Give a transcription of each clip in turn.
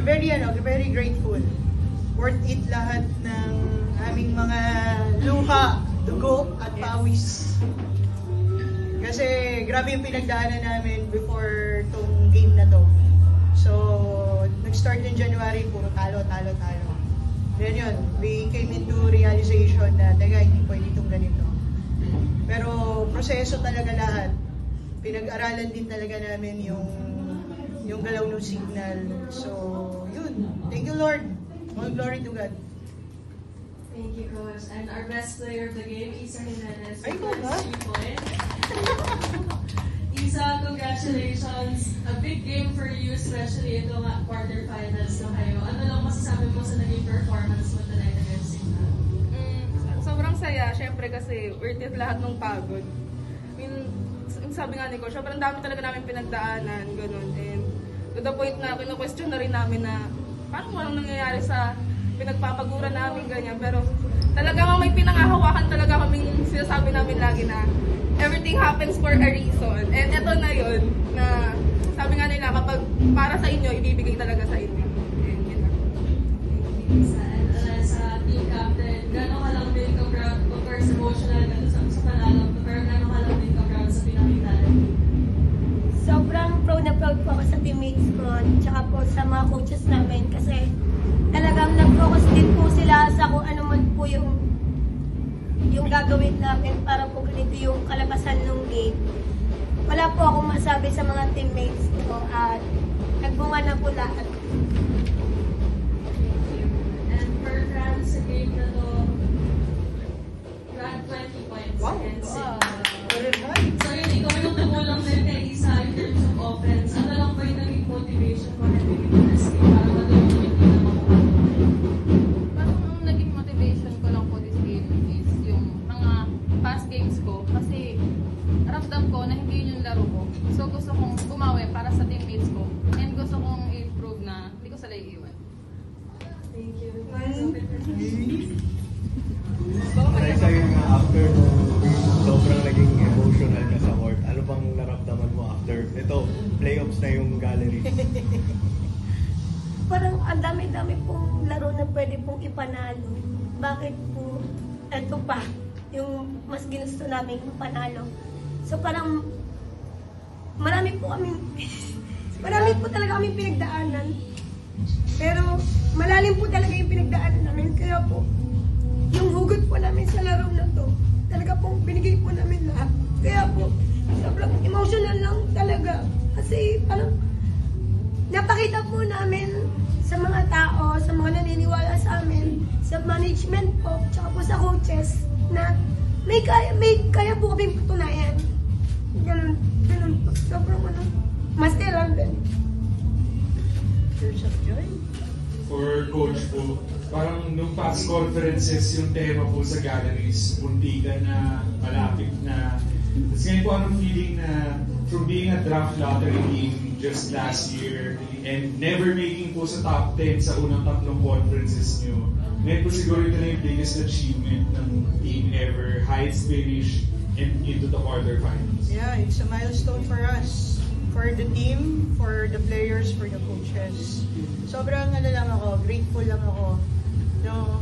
very grateful. Worth it lahat ng aming mga luha, dugo at pawis. Kasi grabe yung pinagdaanan namin before tong game na to. So, nag-start in January, puro talo. Then yun, we came into realization na, teka, hindi pwede itong ganito. Pero proseso talaga lahat. Pinag-aralan din talaga namin yung galaw ng signal. So, yun. Thank you, Lord. All glory to God. Thank you, Coach. And our best player of the game, Isa Jimenez. Ay, ko ba? Isa, congratulations. A big game for you, especially ito nga quarterfinals na kayo. Ano lang masasabi mo sa naging performance mo tonight against Signal? Sobrang saya, syempre kasi worth it lahat ng pagod. I mean, sabi nga ni Coach, sobrang dami talaga namin pinagdaanan, ganun. And to the point na kinu-question na rin namin na parang walang nangyayari sa pinagpapaguran namin, ganyan. Pero talagang may pinangahawakan talaga kaming sinasabi namin lagi na everything happens for a reason. And eto na yun, na sabi nga nila, kapag para sa inyo, ibibigay talaga sa inyo. And yun lang. Isa, and sa team captain, gano'n ka lang din ka-proud, of course, emotional ka sa panalo, pero gano'n ka lang din ka-proud sa pinakita rin? Sobrang proud na proud po ako sa teammates ko, tsaka po sa mga coaches namin kasi talagang nag-focus din po sila sa kung ano man po yung gagawin namin para po ganito yung kalabasan ng game. Wala po akong masabi sa mga teammates ko at nagbunga na po lahat. And for France, sa game na to, rank 20 points against Signal. So yun, ikaw yung tumulong din kay Isa in terms of offense. Ano lang ba yung naging motivation mo na bigyan this game para matuloy yung team na makuha? Parang ang naging motivation ko lang po this game is yung mga past games ko kasi ramdam ko na hindi yun yung laro ko. So gusto kong bumawi para sa teammates ko and gusto kong i-prove na hindi ko sila iiwan. Thank you. Dahil sa'yo nga after sobrang naging emotional ka sa court, ano bang naramdaman mo after? Ito, playoffs na yung gallery. Parang ang dami-dami pong laro na pwede pong ipanalo. Bakit po ito pa yung mas ginusto namin panalo? So parang marami po talaga kami pinagdaanan. Pero malalim po talaga yung pinagdaanan namin. Kaya po, yung hugot po namin sa laro na to, talaga po binigay po namin lahat. Kaya po, sobrang emotional lang talaga. Kasi parang napakita po namin sa mga tao, sa mga naniniwala sa amin, sa management po, tsaka po sa coaches, na may kaya po kami patunayan. Ganun po. Sobrang masteran din. Tears of joy. For Coach po, parang nung past conferences, yung tema po sa galleries, muntikan na, malapit na. Tapos ngayon po anong feeling na from being a draft lottery team just last year and never making po sa top 10 sa unang tatlong conferences nyo, ngayon po siguro ito na yung biggest achievement ng team ever, highest finish and into the quarterfinals. Yeah, it's a milestone for us, for the team, for the players, for the coaches. Sobrang grateful lang ako. No,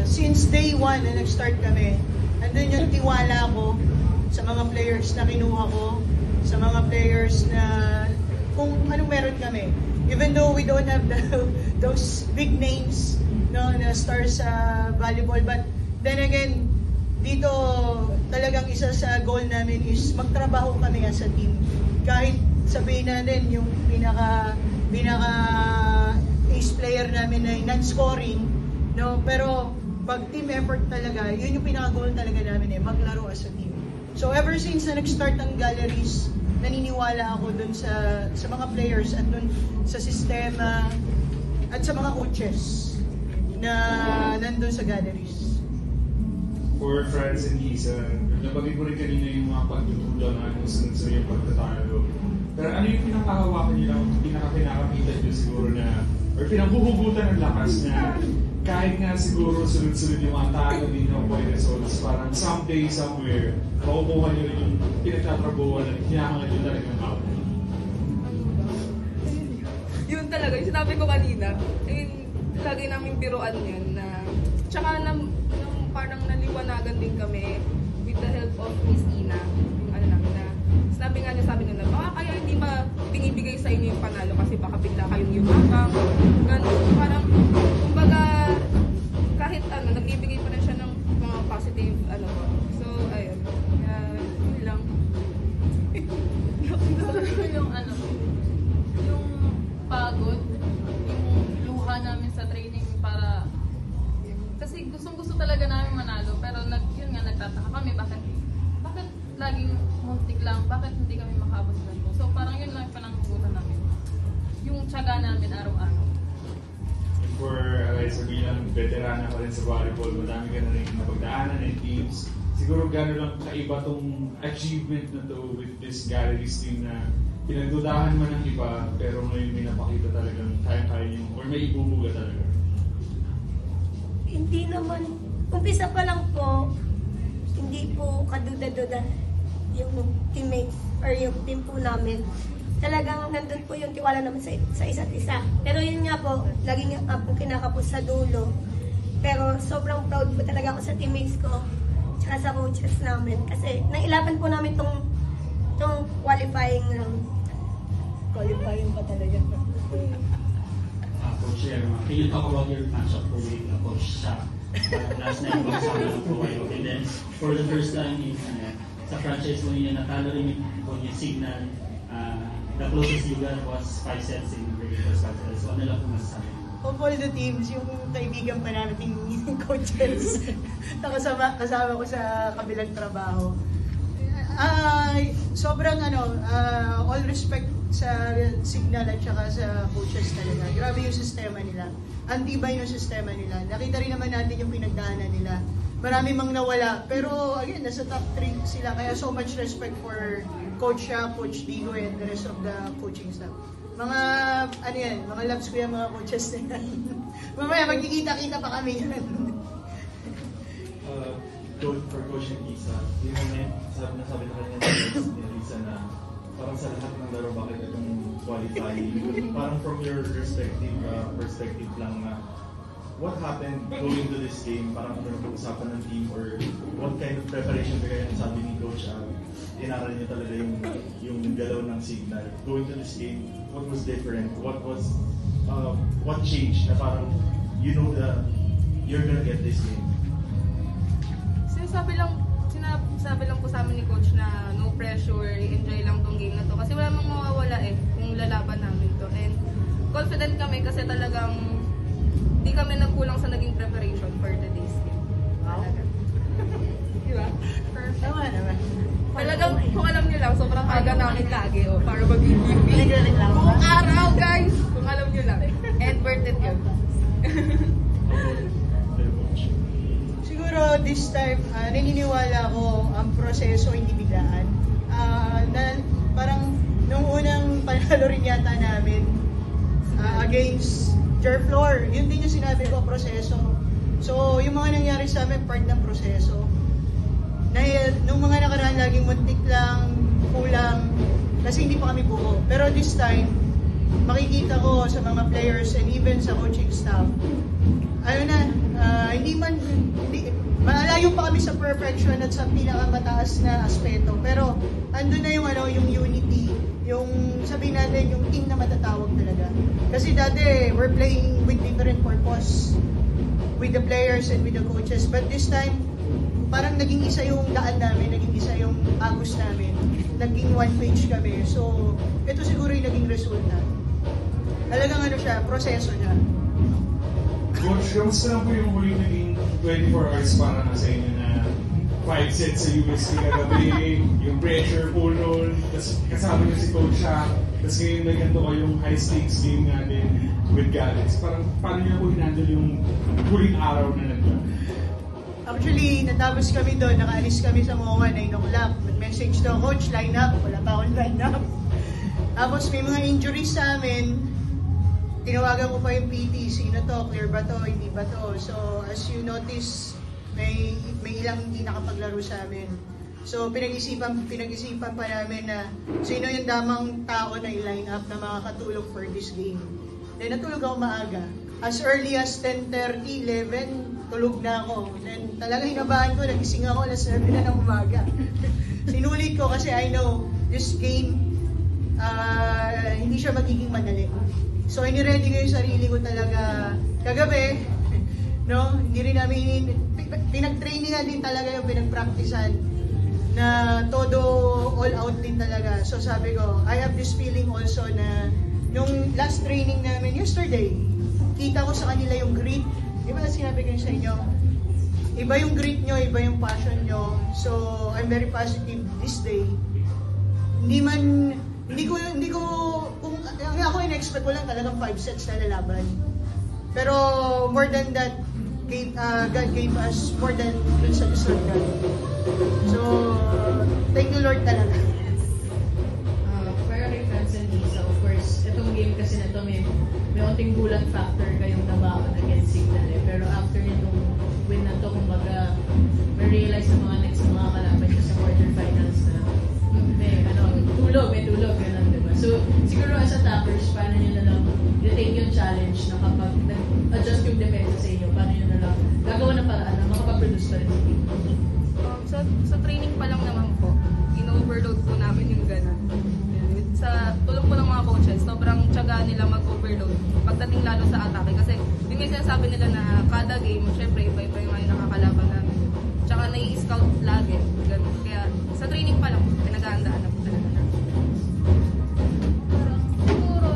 since day one na nag-start kami, andun yung tiwala ko sa mga players na kinuha ko, sa mga players na kung anong meron kami. Even though we don't have those big names, no, na stars sa volleyball, but then again, dito talagang isa sa goal namin is magtrabaho kami as a team. Kahit sabihin natin yung pinaka ace player namin ay non-scoring, no, pero pag team effort talaga, yun yung pinaka-goal talaga namin maglaro as a team. So ever since na nag-start ang galleries, naniniwala ako dun sa mga players at dun sa sistema at sa mga coaches na nandun sa galleries. For France and Isa, nabagay ko rin kanina yung mga pagtutulo na kung saan sa yung pagtatalo. Pero ano yung pinakahawakan nila, pinakapinakapitan nyo siguro na, or pinanghuhugutan ng lakas na kahit nga siguro sunod-sunod yung mga talo ninyo o results, parang someday, somewhere, makukuha nyo rin yung pinagtatrabuhan at hinahangan nyo talagang out. Yun, talaga, yung sinabi ko kanina, lagi namin biruan yun na, tsaka parang naliwanagan din kami with the help of Miss Ina, yung ano namin na, sabi niya na, baka kaya hindi ba binibigay sa inyo yung panalo kasi baka bigla kayong yumakang, ganun, parang, kumbaga, kahit nagbibigay pa rin siya ng mga positive, so, ayun, yun lang. yung pagod, yung luha namin sa training para kasi gustong-gusto talaga namin manalo pero yun nga nagtataka kami bakit laging muntik lang, bakit hindi kami makaabot sa ganito. So parang yun lang yung pananggugutan namin. Yung tiyaga namin araw-araw. For Eliza bilang veterana pa rin sa volleyball, madami ka na rin napagdaanan and teams. Siguro gano'n lang kaiba tong achievement na to with this galleries team na pinagdudahan man ng iba pero ngayon may napakita talagang kaya-kaya niyo or may ibubuga talaga. Hindi naman, umpisa pa lang po, hindi po kaduda-duda yung teammates or yung team po namin. Talagang nandun po yung tiwala naman sa isa't isa. Pero yun nga po, lagi nga po kinakapos sa dulo. Pero sobrang proud po talaga ako sa teammates ko tsaka sa coaches namin. Kasi nailaban po namin tong qualifying round. Qualifying pa talaga. Coach Lerma, can you talk about your matchup po with Coach Shaq? Last night, magsama lang po kayo. And then, for the first time in sa franchise mo niya, natalo rin yung Signal. The closest you got was 5 sets in the first battle. So, ano lang po masasabi? Of all the teams, yung kaibigan pa nating coaches na kasama ko sa kabilang trabaho. Sobrang all respect sa Signal at saka sa coaches talaga. Grabe yung sistema nila. Antibay yung sistema nila. Nakita rin naman natin yung pinagdaanan nila. Marami mang nawala. Pero again, nasa top 3 sila. Kaya so much respect for Coach Shaq, Coach Digo, and the rest of the coaching staff. Mga, mga loves ko yung mga coaches na yan. Mamaya magkikita-kita pa kami yan. For Coach Lisa, yung nasabi na kanina ni Lisa na parang sa lahat ng laro bakit itong qualifying, parang from your perspective lang na what happened going to this game, parang ano na pag-usapan ng team or what kind of preparation kaya yung sabi ni Coach, inaral niyo talaga yung galaw ng Signal. Going to this game, what was different? What changed na parang you know that you're gonna get this game? Sinasabi lang po sa amin ni Coach na no pressure, enjoy lang tong game na to. Kasi wala mang mawawala kung lalaban namin to. And confident kami kasi talagang di kami nagkulang sa naging preparation for today's game. Talaga. Diba? Perfect. Tama naman. Talagang kung alam niyo lang, sobrang aga namin lagi para mag-MVP. Buong araw guys! Kung alam niyo lang. And worth it yun. Siguro this time, naniniwala ko ang proseso hindi biglaan. Parang nung unang panalo rin yata namin against Jerflor, yun din yung sinabi ko, proseso. So yung mga nangyari sa amin, part ng proseso. Nung mga nakaraan, laging muntik lang, kulang, kasi hindi pa kami buo. Pero this time, makikita ko sa mga players and even sa coaching staff, malayo pa kami sa perfection at sa pinakamataas na aspeto. Pero andun na yung unity, yung sabihin natin, yung team na matatawag talaga. Kasi dati, we're playing with different purpose with the players and with the coaches. But this time, parang naging isa yung daan namin, naging isa yung agos namin. Naging one page kami. So, ito siguro yung naging resulta. Talagang proseso niya. Coach, kamusta lang po yung huling naging 24 hours para na sa inyo na 5 sets sa USC kagabi, yung pressure po noon, tapos kasama niyo si Coach Shaq, tapos ngayon may ganito kayong high stakes game natin with Galaxy. Parang paano niyo po hinandle yung huling araw na nandiyan? Actually, natapos kami doon, nakaalis kami sa MOA, 9 o'clock. Nag-message daw, Coach, line up. Wala pa akong line up. Tapos may mga injuries sa amin. Tinawagan ko pa yung PT, sino to, clear ba to, hindi ba to. So, as you notice, may ilang hindi nakapaglaro sa amin. So, pinag-isipan pa namin na sino yung damang tao na i-line up na makakatulong for this game. Then natulog ako maaga. As early as 10:30, 11, tulog na ako. Then talaga hinabahan ko, nagising ako alas 7 na ng umaga. Sinulit ko kasi I know this game, hindi siya magiging madali. So iniready ko yung sarili ko talaga kagabi, no? Hindi rin namin, pinag-trainingan din talaga yung pinag-practicean na todo all out din talaga. So sabi ko, I have this feeling also na nung last training namin yesterday, kita ko sa kanila yung grit. Di ba sinabi ko yun sa inyo? Iba yung grit nyo, iba yung passion nyo. So I'm very positive this day. Hindi ko, kung ako in-expect ko lang talagang 5 sets na lalaban. Pero more than that, God gave us more than dun sa deserve God. So, thank you Lord talaga. Para kay Franz and Lisa, of course, itong game kasi na to may onting gulat factor kayong nabaon against Signal eh. Pero after nitong win na to, kumbaga, ma-realize ng mga next mga kalaban nyo sa quarterfinals na may tulog, gano'n, diba? So, siguro as attackers, paano nyo na lang i-take yung challenge na kapag nag-adjust yung defense sa inyo, paano nyo na lang gagawa ng paraan na makapag-produce pa rin sa team? Sa training pa lang naman po, in-overload po namin yung gano'n. Sa tulong po ng mga coaches, sobrang tiyaga nila mag-overload pagdating lalo sa atake. Kasi yung may sinasabi nila na kada game, syempre iba-iba yung mga nakakalaban namin. Tsaka nai-scout lagi. Ganun. Kaya sa training pa lang, pinag-aandaan na po talaga namin. Siguro,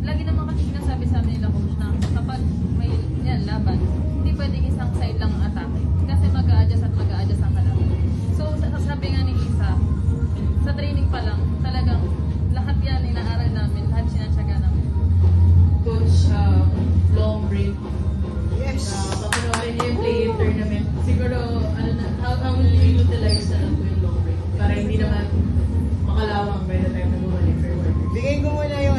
lagi naman kasi sinasabi sa amin nila coach na kapag may yan, laban, hindi pwedeng isang side lang ang atake. Kasi mag-a-adjust at mag-a-adjust ang kalaban. So, sabi nga ni Lisa, sa training pa lang, talagang lahat yan inaaral namin, lahat sinatsaga namin. Coach, long break, Yes. papanoorin niyo yung play-in tournament. Siguro, how will you utilize na lang po yung long break? Para hindi naman makalawang by the time na bumalik for work. Bigay ko muna yung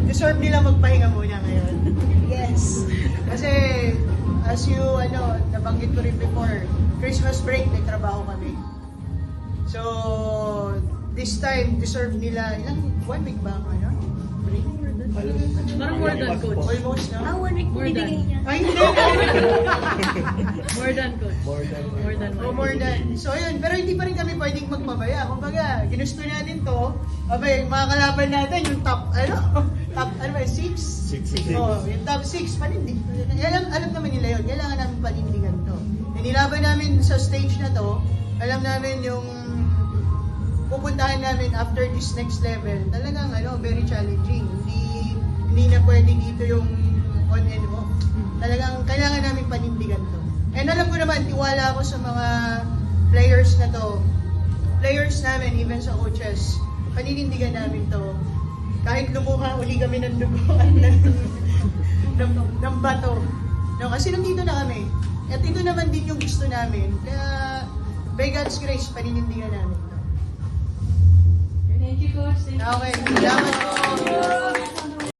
deserve nila magpahinga muna ngayon. Yes. Kasi, as you, nabanggit ko rin before, Christmas break, may trabaho kami. So, this time, deserve nila, 1 week ba ang break? Parang more than coach. Almost, no? 1 week More than. binigay niya. Ay, hindi. More than coach. More than. So, yun. Pero hindi pa rin kami pwedeng magpabaya. Kumbaga, ginusto natin to. Abay, yung mga kalaban natin, yung top 6? 6. Oh, yung top 6, panindig. Alam naman nila yun. Kailangan namin panindigan to. Nilaban namin sa stage na to, alam namin yung pupuntahan namin after this next level. Talagang, very challenging. Hindi na pwede dito yung on and off. Talagang kailangan namin panindigan to. And alam ko naman, tiwala ako sa mga players na to. Players namin, even sa coaches, paninindigan namin to. Kahit lumuha uli kami ng duguan ng bato. No, kasi nandito na kami. At ito naman din yung gusto namin. Kaya, by God's grace, paninindigan namin to. Thank you, coach. Thank you. Okay, salamat po.